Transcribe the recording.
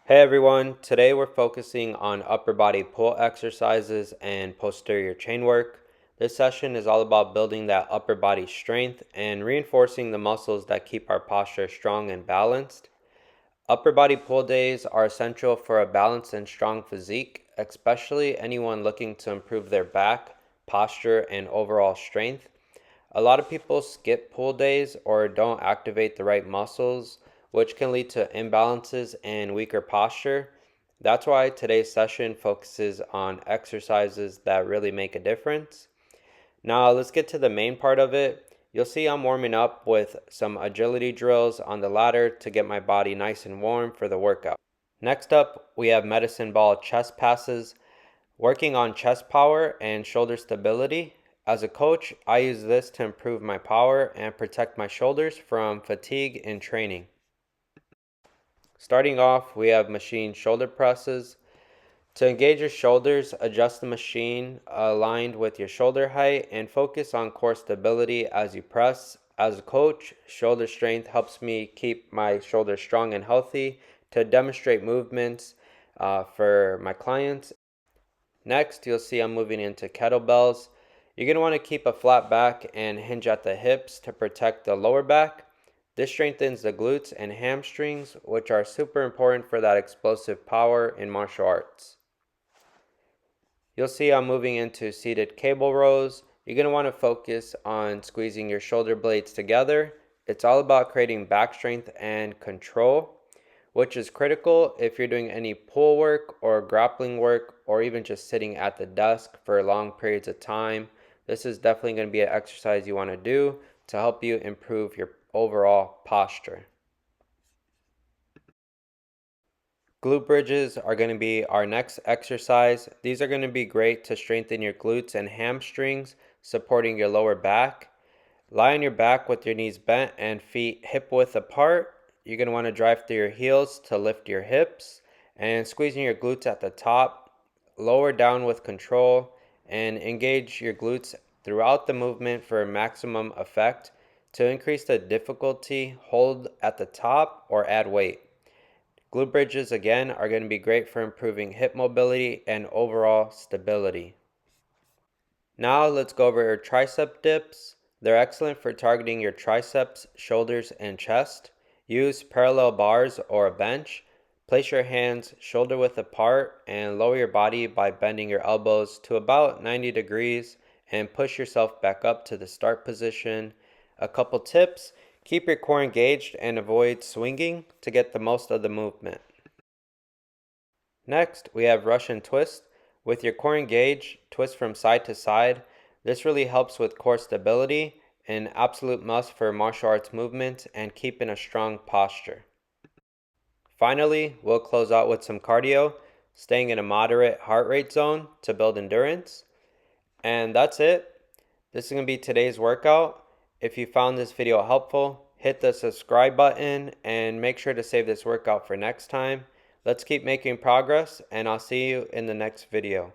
Hey everyone, today we're focusing on upper body pull exercises and posterior chain work. This session is all about building that upper body strength and reinforcing the muscles that keep our posture strong and balanced. Upper body pull days are essential for a balanced and strong physique, especially anyone looking to improve their back, posture, and overall strength. A lot of people skip pull days or don't activate the right muscles, which can lead to imbalances and weaker posture. That's why today's session focuses on exercises that really make a difference. Now, let's get to the main part of it. You'll see I'm warming up with some agility drills on the ladder to get my body nice and warm for the workout. Next up, we have medicine ball chest passes, working on chest power and shoulder stability. As a coach, I use this to improve my power and protect my shoulders from fatigue in training. Starting off, we have machine shoulder presses. To engage your shoulders, adjust the machine aligned with your shoulder height and focus on core stability as you press. As a coach, shoulder strength helps me keep my shoulders strong and healthy to demonstrate movements for my clients. Next, you'll see I'm moving into kettlebells. You're going to want to keep a flat back and hinge at the hips to protect the lower back. This strengthens the glutes and hamstrings, which are super important for that explosive power in martial arts. You'll see I'm moving into seated cable rows. You're going to want to focus on squeezing your shoulder blades together. It's all about creating back strength and control, which is critical if you're doing any pull work or grappling work or even just sitting at the desk for long periods of time. This is definitely going to be an exercise you want to do to help you improve your overall posture. Glute bridges are going to be our next exercise. These are going to be great to strengthen your glutes and hamstrings, supporting your lower back. Lie on your back with your knees bent and feet hip width apart. You're going to want to drive through your heels to lift your hips and squeezing your glutes at the top. Lower down with control and engage your glutes throughout the movement for maximum effect. To increase the difficulty, hold at the top or add weight. Glute bridges again are going to be great for improving hip mobility and overall stability. Now let's go over tricep dips. They're excellent for targeting your triceps, shoulders, and chest. Use parallel bars or a bench. Place your hands shoulder width apart and lower your body by bending your elbows to about 90 degrees and push yourself back up to the start position. A couple tips: keep your core engaged and avoid swinging to get the most of the movement. Next, we have Russian twist. With your core engaged, twist from side to side. This really helps with core stability, an absolute must for martial arts movement and keeping a strong posture. Finally, we'll close out with some cardio, staying in a moderate heart rate zone to build endurance. And that's it. This is going to be today's workout. If you found this video helpful, hit the subscribe button and make sure to save this workout for next time. Let's keep making progress, and I'll see you in the next video.